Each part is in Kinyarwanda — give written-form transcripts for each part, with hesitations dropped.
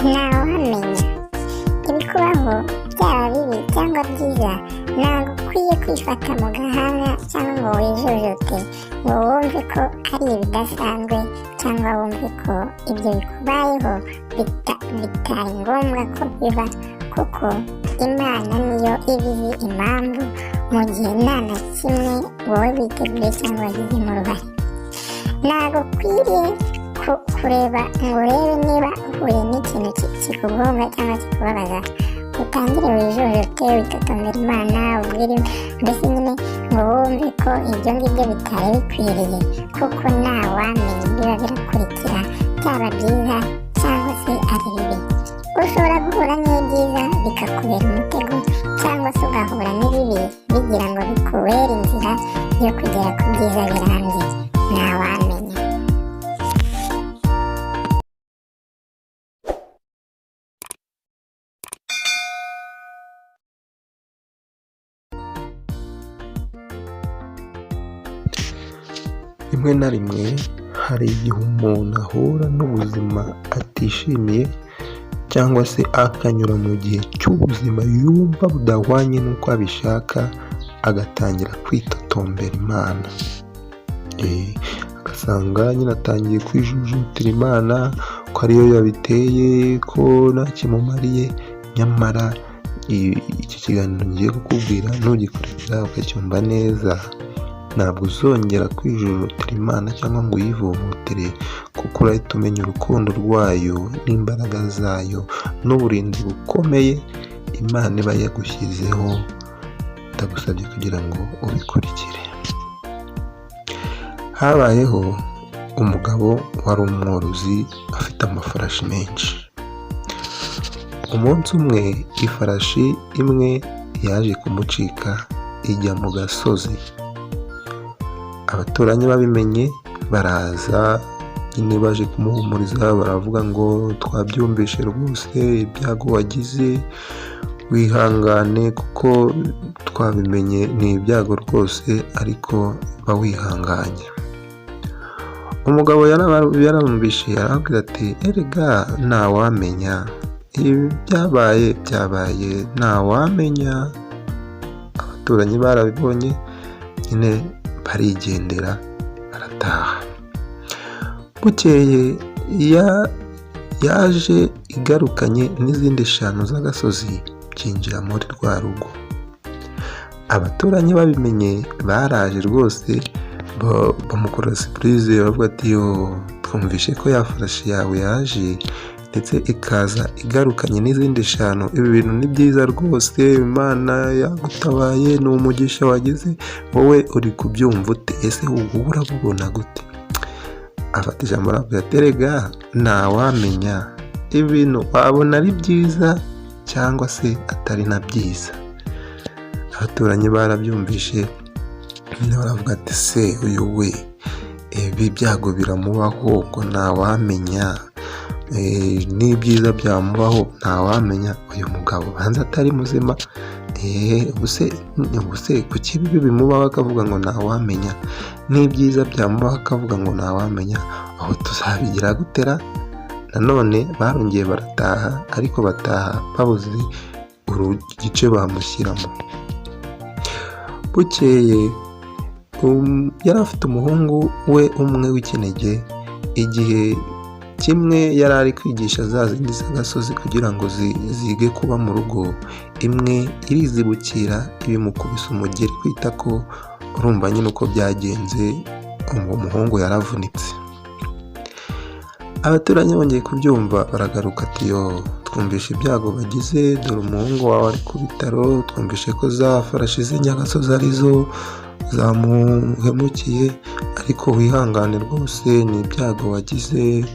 ntawamenya ibikubaho byaba bibi cyangwa byiza. Ntabwo ukwiye kwifata mu gahanga cyangwa ngo wijujute ngo wumve ko ari ibidasanzwe cyangwa wumve ko ibyo bikubayeho bitari ngombwa ko biba, kuko Imana niyo ibizi impamvu mu gihe nta na kimwe wowe witeguye cyangwa wagizemo uruhare. Ntabwo ukwiriye kureba ngo urebe niba uhuye n'ikintu kikugonga cyangwa kikubabaza utangire wijujute witotombera Imana ubwire mbese nyine ngo wumve ko ibyo ngibyo bitari bikwiriye, kuko ntawamenya biba birakurikira byaba byiza cyangwa se ari bibi. Ushobora guhura n'ibyiza bikakubera umutego cyangwa se ugahura n'ibibi bigira ngo bikubere inzira yo kugera ku byiza birambye. Ntawamenya. Rimwe na rimwe hari igihe umuntu ahura n'ubuzima atishimiye cyangwa se akanyura mu gihe cy'ubuzima yumva budahwanye n'uko abishaka, agatangira kwitotombera Imana. Agasanga nyine atangiye kwijujutira Imana ko ariyo yabiteye, ko nta kimumariye. Nyamara iki kiganiro ngiye kukubwira nugikurikira ukacyumva neza, ntabwo uzongera kwijujutira Imana cyangwa ngo uyivovotere, kuko urahita umenya urukundo rwayo n'imbaraga zayo n'uburinzi bukomeye Imana iba yagushyizeho. Ndagusabye kugira ngo ubikurikire. Habayeho umugabo wari umworozi afite amafarashi menshi. Umunsi umwe ifarashi imwe yaje kumucika ijya mu gasozi. Abaturanyi babimenye baraza nyine baje kumuhumuriza, baravuga ngo twabyumvishe rwose ibyago wagize, wihangane kuko twabimenye ni ibyago rwose, ariko ba wihanganye. Umugabo yarumvishe arabwira ati erega ntawamenya, ibi byabaye ntawamenya. Abaturanyi barabibonye nyine barigendera barataha. Bukeye yaje igarukanye n'izindi 5 z'agasozi byinjira muri rwa rugo. Abaturanyi babimenye baraje rwose bamukorera surprise, baravuga ati twumvishe ko ya farashi yawe yaje ndetse ikaza igarukanye n'izindi 5. Ibi bintu ni byiza rwose, Imana yagutabaye, ni umugisha wagize, wowe uri kubyumva ute? Ese ubu urabubona gute? Afata ijambo aravuga ati erega ntawamenya, ibintu wabona ari byiza cyangwa se atari na byiza. Abaturanyi barabyumvishe baravuga ati se uyu we ibi byago biramubaho ngo ntawamenya, n'ibyiza byamubaho ntawamenya. Uyu mugabo banza atari muzima. ubuse kuki ibi bimubaho akavuga ngo ntawamenya, n'ibyiza byamubaho akavuga ngo ntawamenya, aho tuzabigira gutera? Nanone barongeye barataha, ariko bataha babuze igice bamushyiramo. Bukeye yari afite umuhungu we umwe w'ikinege. Igihe kimwe yari ari kwigisha za zindi z'agasozi kugira ngo zige kuba mu rugo, imwe irizibukira ibimukubise umugeri kwita ko, urumva nyine uko byagenze, uwo muhungu yaravunitse. Abaturanyi bongeye kubyumva baragaruka ati twumvishe ibyago bagize, dore umuhungu wawe ari ku bitaro, twumvishe ko za farashi z'inyagasozi arizo zamuhemukiye, ariko wihangane rwose, ni ibyago wagize,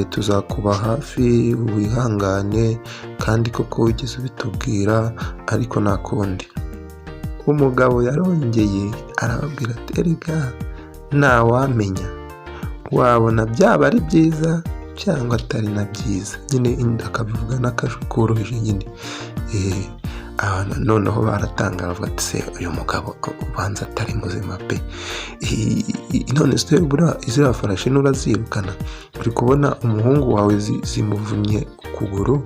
tuzakuba hafi, wihangane, kandi koko wigeze ubitubwira, ariko nta kundi. Umugabo yarongeye arababwira ati erega ntawamenya, wabona byaba ari byiza cyangwa atari na byiza. Nyine akabivuga n'akajwi koroheje nyine. noneho baratanga bavuga ati se uyu mugabo ubanza atari muzima pe. None se buriya iziriya farashi nurazirukana, uri kubona umuhungu wawe zimuvunnye ukuguru,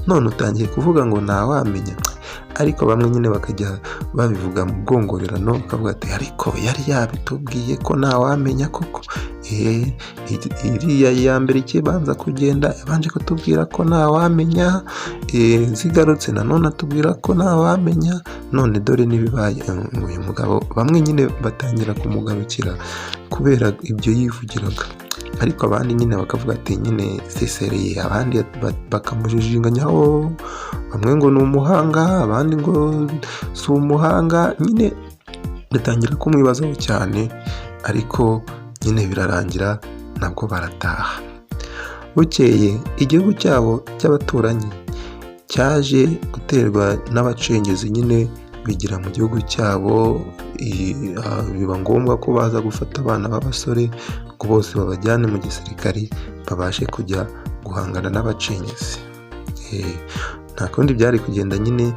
none utangiye kuvuga ngo ntawamenya. Ariko bamwe nyine bakajya babivuga mu bwongorerano bakavuga ati ariko yari yabitubwiye ko ntawamenya koko. Iriya ya mbere ikibanza kugenda yabanje kutubwira ko ntawamenya, zigarutse nanone atubwira ko ntawamenya, none dore n'ibibaye. Uyu mugabo bamwe nyine batangira kumugarukira kubera ibyo yivugiraga, ariko abandi nyine bakavuga ati nyine sesereye, abandi bakamujijinganyaho, bamwe ngo ni umuhanga, abandi ngo si umuhanga, nyine batangira kumwibazaho cyane, ariko nyine birarangira nabwo barataha. Bukeye igihugu cyabo cy'abaturanyi cyaje guterwa n'abacengezi, nyine bigira mu gihugu cyabo, biba ngombwa ko baza gufata abana b'abasore ngo bose babajyane mu gisirikari babashe kujya guhangana n'abacengezi. Nta kundi byari kugenda, nyine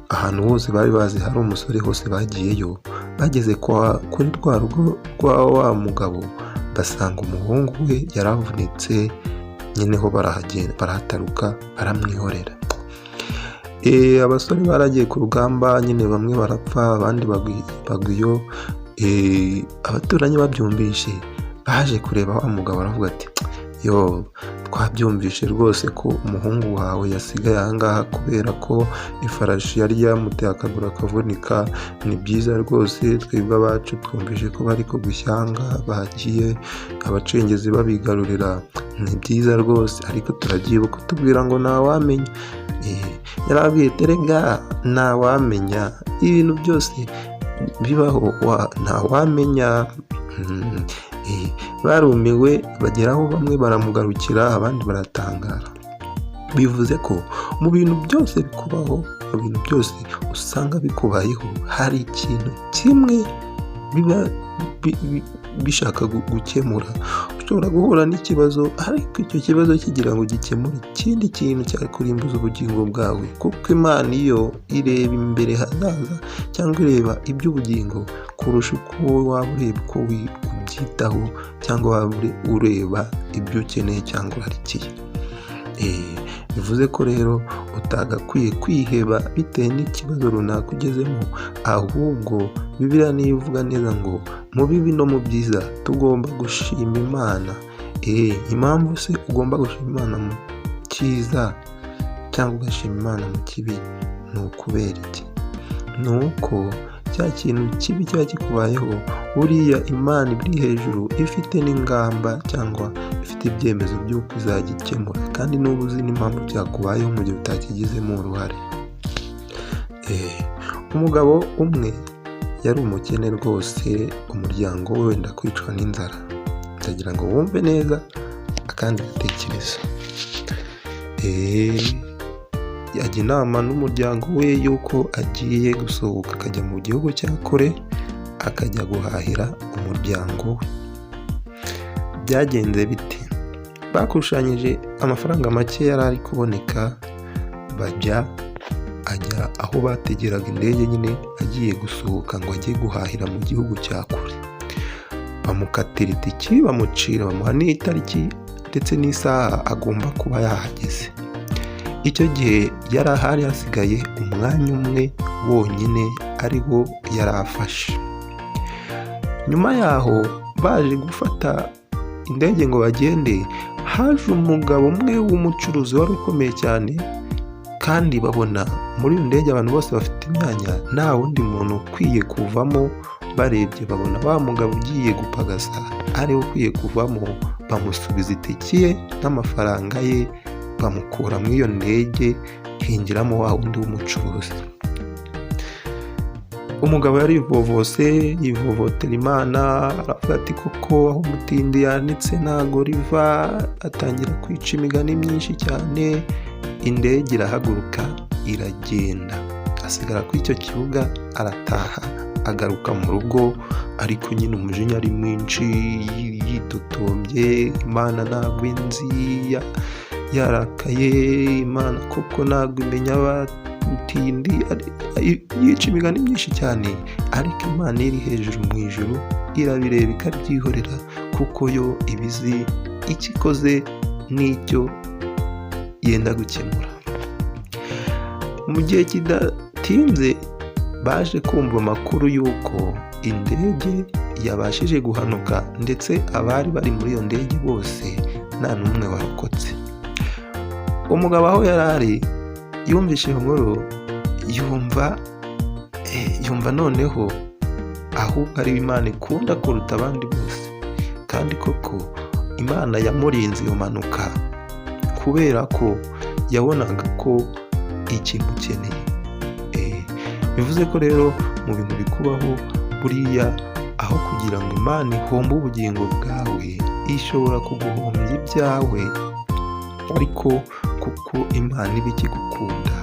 ahantu hose bari bazi hari umusore hose bagiyeyo. Bageze kuri rwa rugo rwa wa mugabo basanga umuhungu we yaravunitse, nyine ho barahataruka baramwihorera. Abasore baragiye ku rugamba, nyine bamwe barapfa abandi bagwiyo. Abaturanyi babyumvishe baje kureba wa mugabo, baravuga ati yo twabyumvishe rwose ko umuhungu wawe yasigaye ahangaha kubera ko ifarashi yari yamuteye akaguru akavunika. Ni byiza rwose, twebwe abacu twumvishe ko bari ku gushyanga bagiye abacengezi babigarurira. Ni byiza rwose, ariko turabyibuka tubwira ngo ntawamenya. Yarabwiye terega ntawamenya, ibintu byose bibaho ntawamenya. Barumiwe bageraho, bamwe baramugarukira abandi baratangara. Bivuze ko mu bintu byose bikubaho, mu bintu byose usanga bikubayeho, hari ikintu kimwe biba bishaka gukemura. Ushobora guhura n'ikibazo, ariko icyo kibazo kigira ngo gikemure ikindi kintu cyakurimbuza ubugingo bwawe, kuko Imana iyo ireba imbere hazaza cyangwa ireba iby'ubugingo kurusha uko waba ureba uko ubyitaho cyangwa waba ureba ibyo ukeneye cyangwa urarikiye. Bivuze ko rero utagakwiye kwiheba bitewe n'ikibazo runaka ugezemo, ahubwo Bibiliya niyo ivuga neza ngo mu bibi no mu byiza tugomba gushima Imana. Impamvu se ugomba gushima Imana mu cyiza cyangwa ugashima Imana mu kibi ni ukubera iki? Ni uko cya kintu kibi cyaba kikubayeho, buriya Imana iri hejuru ifite n'ingamba cyangwa ifite ibyemezo by'uko izagikemura, kandi n'ubu uzi n'impamvu byakubayeho mu gihe utakigizemo uruhare. Umugabo umwe yari umukene rwose, umuryango we wenda kwicwa n'inzara. Ndagira ngo wumve neza akandi gatekerezo. Yajya inama n'umuryango we yuko agiye gusohoka akajya mu gihugu cya kure, akajya guhahira umuryango we. Byagenze bite? Bakusanyije amafaranga make yari ari kuboneka, ajya aho bategeraga indege, nyine agiye gusohoka ngo ajye guhahira mu gihugu cya kure. Bamukatira itiki, bamucira, bamuha n'itariki ndetse n'isaha agomba kuba yahageze. Icyo gihe yari ahari hasigaye umwanya umwe wonyine ari wo yari afashe. Nyuma yaho baje gufata indege ngo bagende, haje umugabo umwe w'umucuruzi wari ukomeye cyane, kandi babona muri iyo ndege abantu bose bafite imyanya, nta wundi muntu ukwiye kuvamo. Barebye babona wa mugabo ugiye gupagasa ariwe ukwiye kuvamo, bamusubiza itike ye n'amafaranga ye, bamukura muri iyo ndege, hinjiramo wa wundi w'umucuruzi. Umugabo yari yivovotera Imana, aravuga ati koko aho umutindi yanitse ntago riva. Atangira kwica imigani myinshi cyane. Indege irahaguruka iragenda, asigara kuri icyo kibuga, arataha agaruka mu rugo, ariko nyine umujinya ari mwinshi, yitotombye. Imana ntabwo inzi, yarakaye. Imana koko ntabwo imenya umutindi yica imigani myinshi cyane, ariko Imana iri hejuru mu ijuru irabireba ikabyihorera, kuko yo ibizi icyo ikoze n'icyo yenda gukemura. Mu gihe kidatinze baje kumva amakuru y'uko indege yabashije guhanuka, ndetse abari bari muri iyo ndege bose nta n'umwe warokotse. Umugabo aho yari ari yumvise iyo nkuru, yumva noneho ahubwo ari Imana ikunda kuruta abandi bose, kandi koko Imana yamurinze iyo mpanuka kubera ko yabonaga ko ikimukeneye. Bivuze ko rero mu bintu bikubaho buriya, aho kugira ngo Imana ihombe ubugingo bwawe, ishobora kuguhombya ibyawe, ariko kuko Imana iba ikigukunda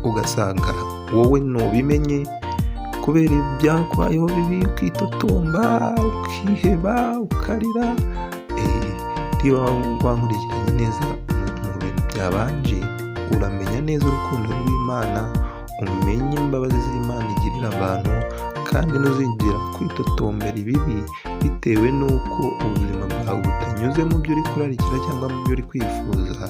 ugasanga wowe ntubimenye kubera ibyakubayeho bibi, ukitotomba, ukiheba, ukarira. Niba wankurikiranye neza mu bintu byabanje, uramenya neza urukundo rw'Imana, umenye imbabazi z'Imana igirira abantu, kandi ntuzigera kwitotombera ibibi bitewe n'uko ubuzima bwawe butanyuze mu byo uri kurarikira cyangwa mu byo uri kwifuza.